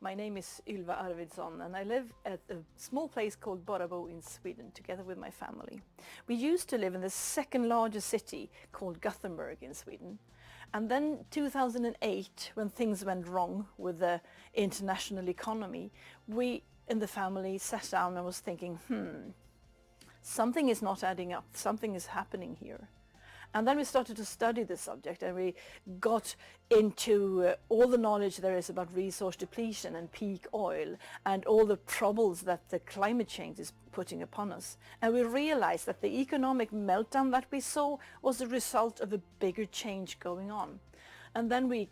My name is Ylva Arvidsson and I live at a small place called Borrabo in Sweden together with my family. We used to live in the second largest city called Gothenburg in Sweden. And then 2008, when things went wrong with the international economy, we in the family sat down and was thinking, something is not adding up, something is happening here. And then we started to study the subject and we got into all the knowledge there is about resource depletion and peak oil and all the troubles that the climate change is putting upon us. And we realized that the economic meltdown that we saw was the result of a bigger change going on. And then we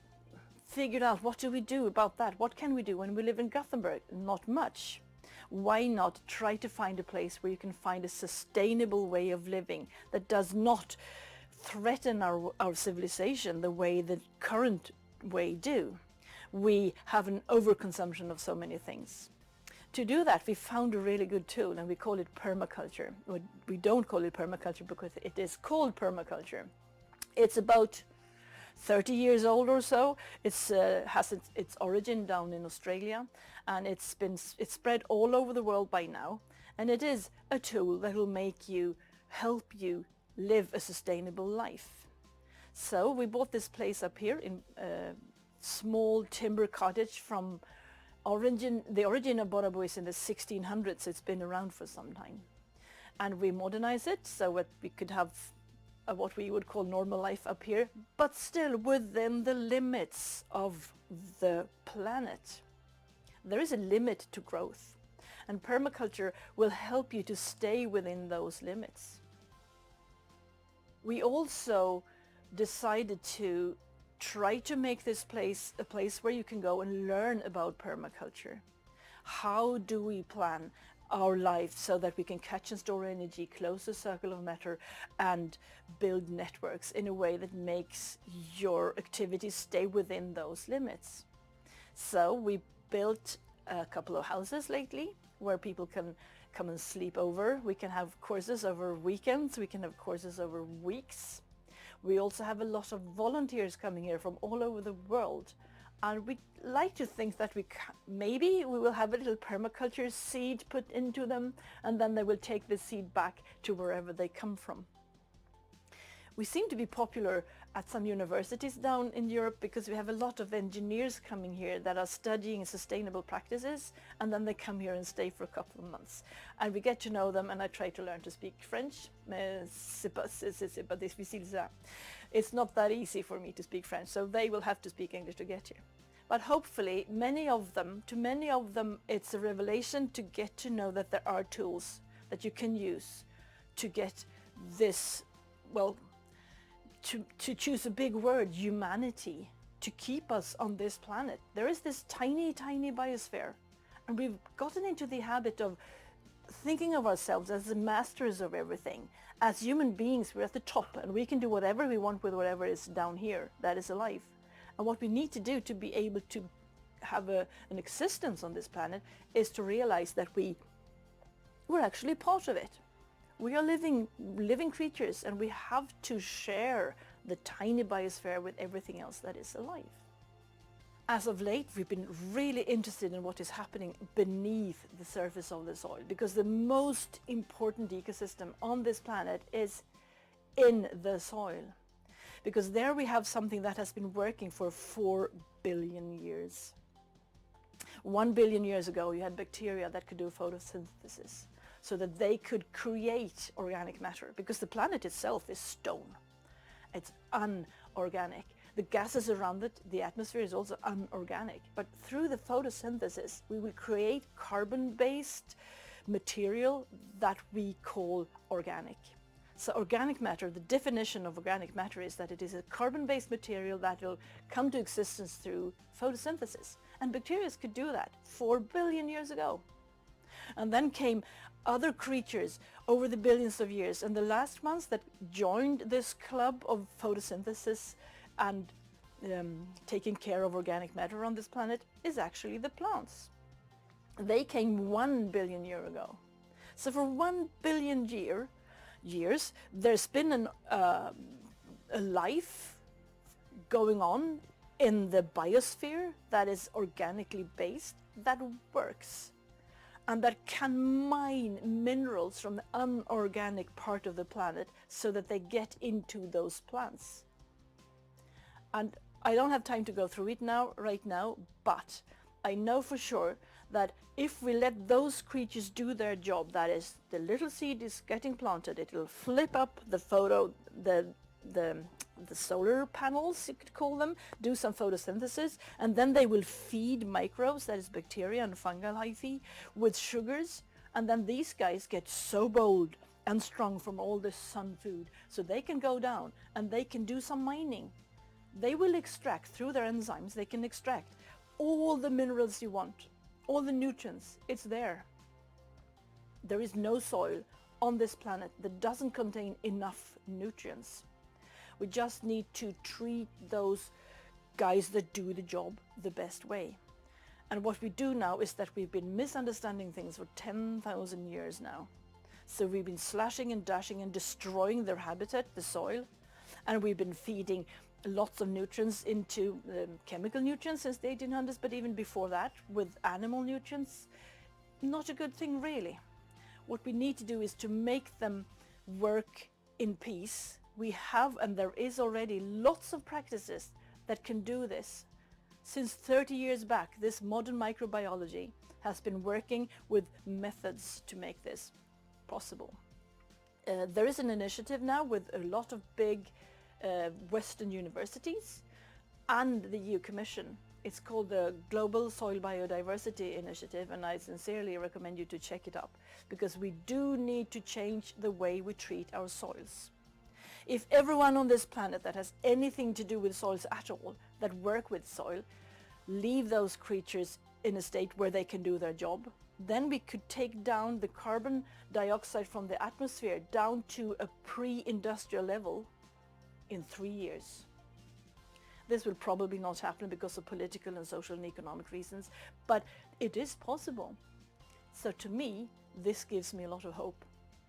figured out, what do we do about that? What can we do when we live in Gothenburg? Not much. Why not try to find a place where you can find a sustainable way of living that does not threaten our civilization the way the current way do. We have an overconsumption of so many things. To do that, we found a really good tool and we call it permaculture. We don't call it permaculture because it is called permaculture. It's about 30 years old or so. It has its origin down in Australia and it's spread all over the world by now. And it is a tool that will help you live a sustainable life. So we bought this place up here in a small timber cottage from the origin of Borrabo is in the 1600s, so it's been around for some time. And we modernized it so that we could have what we would call normal life up here, but still within the limits of the planet. There is a limit to growth, and permaculture will help you to stay within those limits. We also decided to try to make this place a place where you can go and learn about permaculture. How do we plan our life so that we can catch and store energy, close the circle of matter, and build networks in a way that makes your activities stay within those limits? So we built a couple of houses lately where people can come and sleep over. We can have courses over weekends. We can have courses over weeks. We also have a lot of volunteers coming here from all over the world. And we like to think that maybe we will have a little permaculture seed put into them and then they will take the seed back to wherever they come from. We seem to be popular at some universities down in Europe because we have a lot of engineers coming here that are studying sustainable practices, and then they come here and stay for a couple of months. And we get to know them, and I try to learn to speak French. It's not that easy for me to speak French, so they will have to speak English to get here. But hopefully to many of them it's a revelation to get to know that there are tools that you can use to get this, to choose a big word, humanity, to keep us on this planet. There is this tiny, tiny biosphere, and we've gotten into the habit of thinking of ourselves as the masters of everything. As human beings, we're at the top, and we can do whatever we want with whatever is down here that is alive. And what we need to do to be able to have an existence on this planet is to realize that we're actually part of it. We are living creatures, and we have to share the tiny biosphere with everything else that is alive. As of late, we've been really interested in what is happening beneath the surface of the soil, because the most important ecosystem on this planet is in the soil. Because there we have something that has been working for 4 billion years. 1 billion years ago, you had bacteria that could do photosynthesis, so that they could create organic matter, because the planet itself is stone. It's unorganic. The gases around it, the atmosphere, is also unorganic. But through the photosynthesis, we will create carbon-based material that we call organic. So organic matter, the definition of organic matter is that it is a carbon-based material that will come to existence through photosynthesis. And bacteria could do that 4 billion years ago. And then came other creatures over the billions of years, and the last ones that joined this club of photosynthesis and taking care of organic matter on this planet is actually the plants. They came 1 billion years ago. So for 1 billion years there's been a life going on in the biosphere that is organically based, that works and that can mine minerals from the unorganic part of the planet so that they get into those plants. And I don't have time to go through it right now, but I know for sure that if we let those creatures do their job, that is, the little seed is getting planted, it will flip up the solar panels, you could call them, do some photosynthesis, and then they will feed microbes, that is bacteria and fungal hyphae, with sugars, and then these guys get so bold and strong from all this sun food, so they can go down and they can do some mining. They will extract, through their enzymes, they can extract all the minerals you want, all the nutrients, it's there. There is no soil on this planet that doesn't contain enough nutrients. We just need to treat those guys that do the job the best way. And what we do now is that we've been misunderstanding things for 10,000 years now. So we've been slashing and dashing and destroying their habitat, the soil, and we've been feeding lots of nutrients into chemical nutrients since the 1800s, but even before that with animal nutrients. Not a good thing really. What we need to do is to make them work in peace. We have, and there is already lots of practices that can do this. Since 30 years back, this modern microbiology has been working with methods to make this possible. There is an initiative now with a lot of big Western universities and the EU Commission. It's called the Global Soil Biodiversity Initiative, and I sincerely recommend you to check it up, because we do need to change the way we treat our soils. If everyone on this planet that has anything to do with soils at all, that work with soil, leave those creatures in a state where they can do their job, then we could take down the carbon dioxide from the atmosphere down to a pre-industrial level in 3 years. This will probably not happen because of political and social and economic reasons, but it is possible. So to me, this gives me a lot of hope.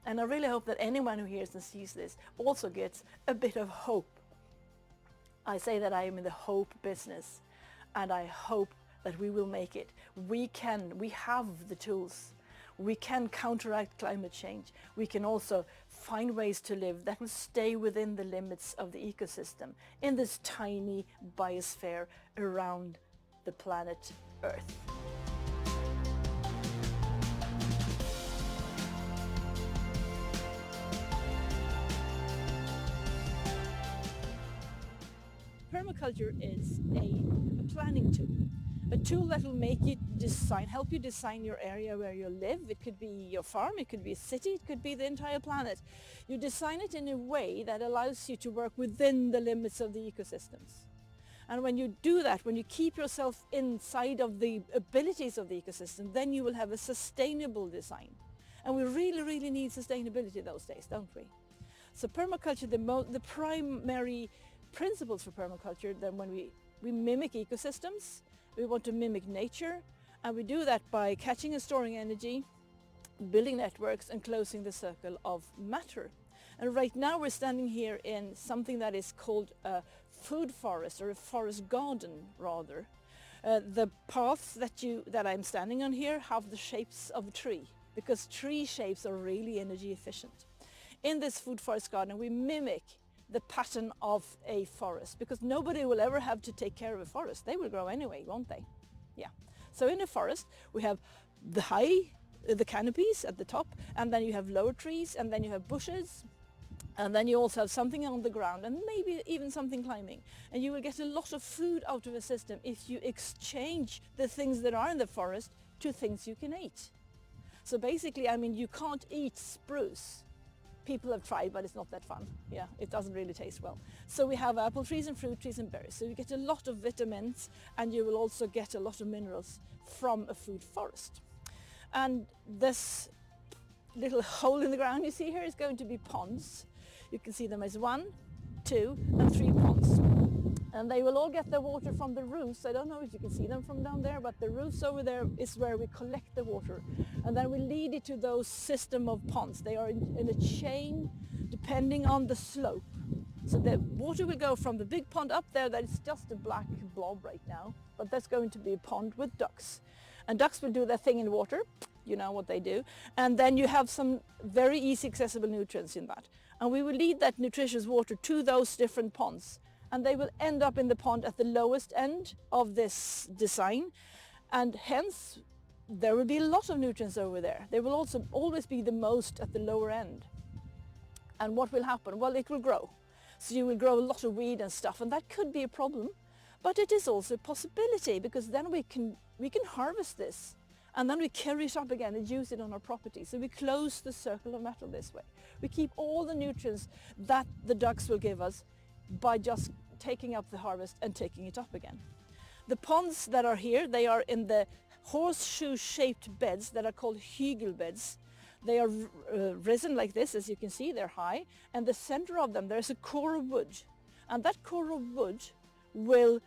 And I really hope that anyone who hears and sees this also gets a bit of hope. I say that I am in the hope business, and I hope that we will make it. We have the tools. We can counteract climate change. We can also find ways to live that will stay within the limits of the ecosystem in this tiny biosphere around the planet Earth. Permaculture is a planning tool. A tool that will make you help you design your area where you live. It could be your farm, it could be a city, it could be the entire planet. You design it in a way that allows you to work within the limits of the ecosystems. And when you do that, when you keep yourself inside of the abilities of the ecosystem, then you will have a sustainable design. And we really, really need sustainability those days, don't we? So permaculture, the primary principles for permaculture, then when we mimic ecosystems, we want to mimic nature, and we do that by catching and storing energy, building networks, and closing the circle of matter. And right now we're standing here in something that is called a food forest, or a forest garden rather. The paths that I'm standing on here have the shapes of a tree, because tree shapes are really energy efficient. In this food forest garden we mimic the pattern of a forest, because nobody will ever have to take care of a forest. They will grow anyway, won't they? Yeah. So in a forest we have the canopies at the top, and then you have lower trees, and then you have bushes, and then you also have something on the ground, and maybe even something climbing. And you will get a lot of food out of a system if you exchange the things that are in the forest to things you can eat. So basically, I mean, you can't eat spruce. People have tried, but it's not that fun. Yeah, it doesn't really taste well. So we have apple trees and fruit trees and berries. So you get a lot of vitamins, and you will also get a lot of minerals from a food forest. And this little hole in the ground you see here is going to be ponds. You can see them as 1, 2, and 3 ponds. And they will all get their water from the roofs. I don't know if you can see them from down there, but the roofs over there is where we collect the water. And then we lead it to those system of ponds. They are in a chain depending on the slope. So the water will go from the big pond up there, that is just a black blob right now, but that's going to be a pond with ducks. And ducks will do their thing in water, you know what they do, and then you have some very easy accessible nutrients in that. And we will lead that nutritious water to those different ponds, and they will end up in the pond at the lowest end of this design, and hence there will be a lot of nutrients over there. They will also always be the most at the lower end. And what will happen? Well, it will grow. So you will grow a lot of weed and stuff, and that could be a problem. But it is also a possibility, because then we can harvest this, and then we carry it up again and use it on our property. So we close the circle of matter this way. We keep all the nutrients that the ducks will give us by just taking up the harvest and taking it up again. The ponds that are here, they are in the horseshoe-shaped beds that are called Heagle Beds. They are risen like this, as you can see, they're high, and the center of them there's a core of wood. And that core of wood will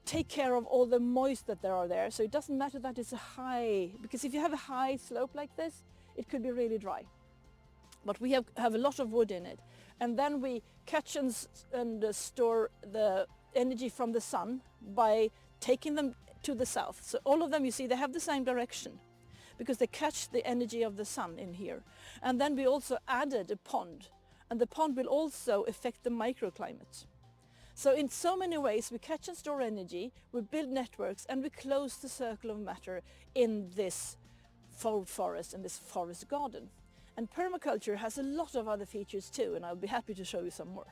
take care of all the moist that there are there. So it doesn't matter that it's a high, because if you have a high slope like this, it could be really dry. But we have a lot of wood in it. And then we catch and store the energy from the sun by taking them to the south. So all of them, you see, they have the same direction, because they catch the energy of the sun in here. And then we also added a pond, and the pond will also affect the microclimate. So in so many ways we catch and store energy, we build networks, and we close the circle of matter in this forest and this forest garden. And permaculture has a lot of other features too, and I'll be happy to show you some more.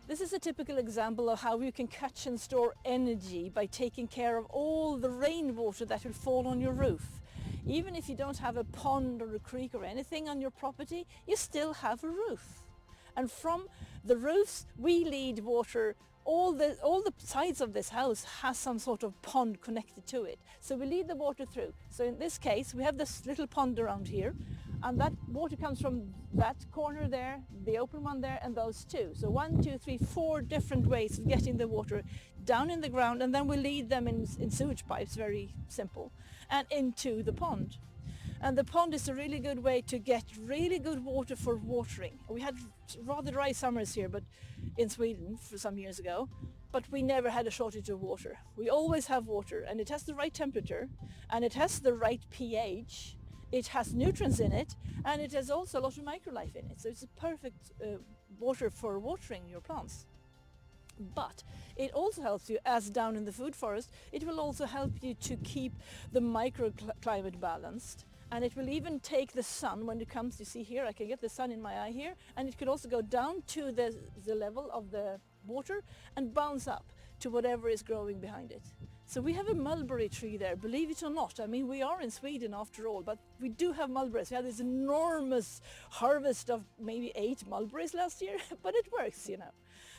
This is a typical example of how you can catch and store energy by taking care of all the rainwater that will fall on your roof. Even if you don't have a pond or a creek or anything on your property, you still have a roof. And from the roofs we lead water. All the sides of this house has some sort of pond connected to it. So we lead the water through. So in this case we have this little pond around here, and that water comes from that corner there, the open one there, and those two. So 1, 2, 3, 4 different ways of getting the water down in the ground, and then we lead them in sewage pipes, very simple, and into the pond. And the pond is a really good way to get really good water for watering. We had rather dry summers here, but in Sweden for some years ago, but we never had a shortage of water. We always have water, and it has the right temperature, and it has the right pH. It has nutrients in it, and it has also a lot of microlife in it. So it's a perfect water for watering your plants. But it also helps you, as down in the food forest, it will also help you to keep the microclimate balanced. And it will even take the sun when it comes, you see here, I can get the sun in my eye here, and it could also go down to the level of the water and bounce up to whatever is growing behind it. So we have a mulberry tree there, believe it or not. I mean, we are in Sweden after all, but we do have mulberries. We had this enormous harvest of maybe 8 mulberries last year, but it works, you know.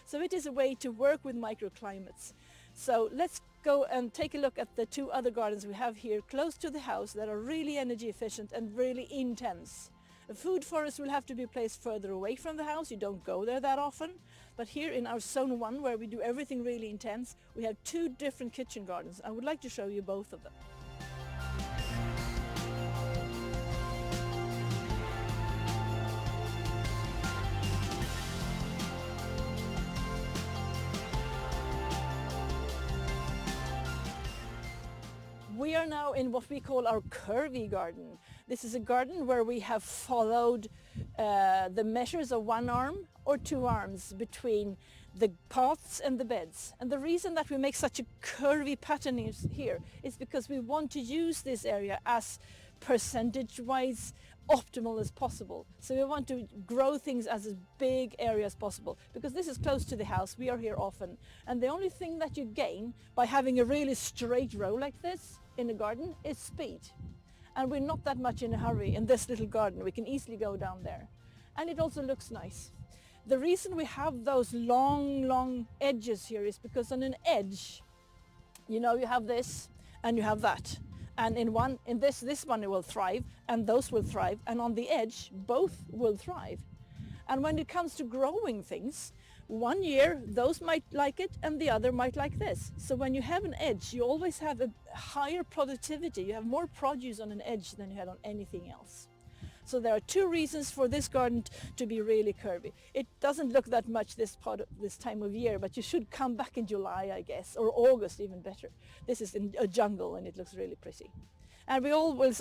So it is a way to work with microclimates. So let's go and take a look at the 2 other gardens we have here close to the house that are really energy efficient and really intense. A food forest will have to be placed further away from the house. You don't go there that often. But here in our zone 1, where we do everything really intense, we have 2 different kitchen gardens. I would like to show you both of them. We are now in what we call our Curvy Garden. This is a garden where we have followed the measures of 1 arm or 2 arms between the paths and the beds. And the reason that we make such a curvy pattern here is because we want to use this area as percentage-wise optimal as possible. So we want to grow things as a big area as possible, because this is close to the house, we are here often, and the only thing that you gain by having a really straight row like this in a garden is speed. And we're not that much in a hurry in this little garden. We can easily go down there, and it also looks nice. The reason we have those long edges here is because on an edge, you know, you have this and you have that. And in this one it will thrive, and those will thrive, and on the edge both will thrive. And when it comes to growing things, One year those might like it and the other might like this. So when you have an edge, you always have a higher productivity. You have more produce on an edge than you had on anything else. So there are two reasons for this garden to be really curvy. It doesn't look that much this time of year, but you should come back in July, I guess, or August, even better. This is in a jungle and it looks really pretty. And we always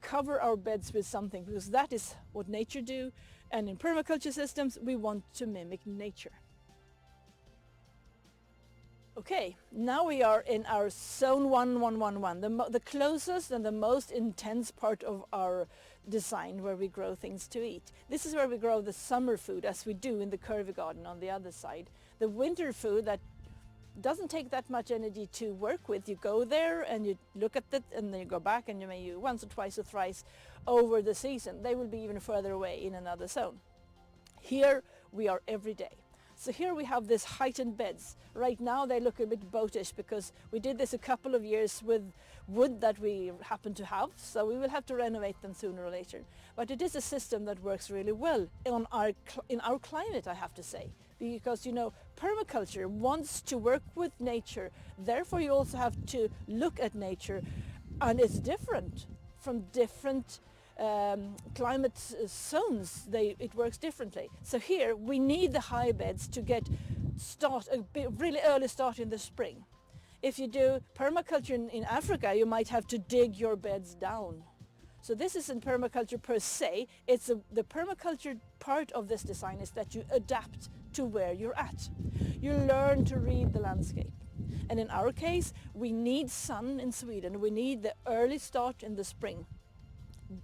cover our beds with something, because that is what nature do. And in permaculture systems, we want to mimic nature. Okay, now we are in our zone 1111, the closest and the most intense part of our design, where we grow things to eat. This is where we grow the summer food, as we do in the Curvy Garden on the other side. The winter food that doesn't take that much energy to work with. You go there and you look at it, and then you go back and you may use once or twice or thrice over the season. They will be even further away in another zone. Here we are every day. So here we have this heightened beds. Right now they look a bit boatish because we did this a couple of years with wood that we happen to have, so we will have to renovate them sooner or later. But it is a system that works really well in our climate, I have to say. Because, you know, permaculture wants to work with nature, therefore you also have to look at nature, and it's different from different climate zones. It works differently. So here we need the high beds to get really early start in the spring. If you do permaculture in Africa, you might have to dig your beds down. So this isn't permaculture per se. It's the permaculture part of this design is that you adapt to where you're at. You learn to read the landscape. And in our case, we need sun in Sweden. We need the early start in the spring.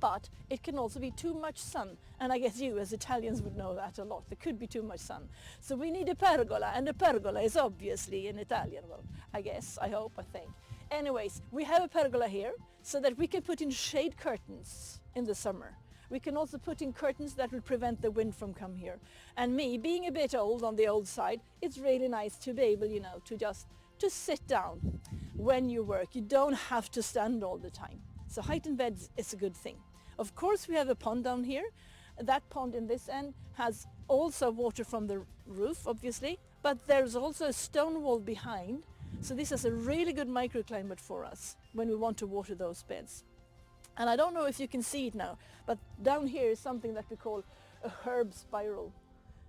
But it can also be too much sun, and I guess you as Italians would know that a lot. There could be too much sun. So we need a pergola, and a pergola is obviously in Italian. Well, I guess, I hope, I think. Anyways, we have a pergola here so that we can put in shade curtains in the summer. We can also put in curtains that will prevent the wind from coming here. And me, being a bit old on the old side, it's really nice to be able, you know, to sit down when you work. You don't have to stand all the time. So heightened beds is a good thing. Of course we have a pond down here. That pond in this end has also water from the roof, obviously, but there's also a stone wall behind. So this is a really good microclimate for us when we want to water those beds. And I don't know if you can see it now, but down here is something that we call a herb spiral.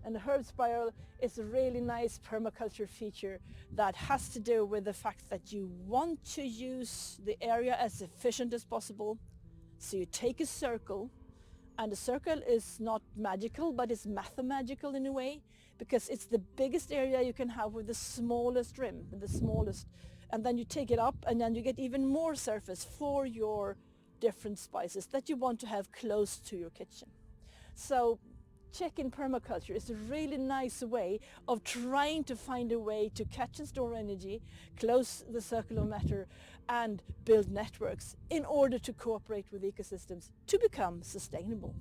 And the herb spiral is a really nice permaculture feature that has to do with the fact that you want to use the area as efficient as possible. So you take a circle, and the circle is not magical, but it's mathemagical in a way, because it's the biggest area you can have with the smallest rim, and then you take it up, and then you get even more surface for your different spices that you want to have close to your kitchen. So check in permaculture is a really nice way of trying to find a way to catch and store energy, close the circle of matter, and build networks in order to cooperate with ecosystems to become sustainable.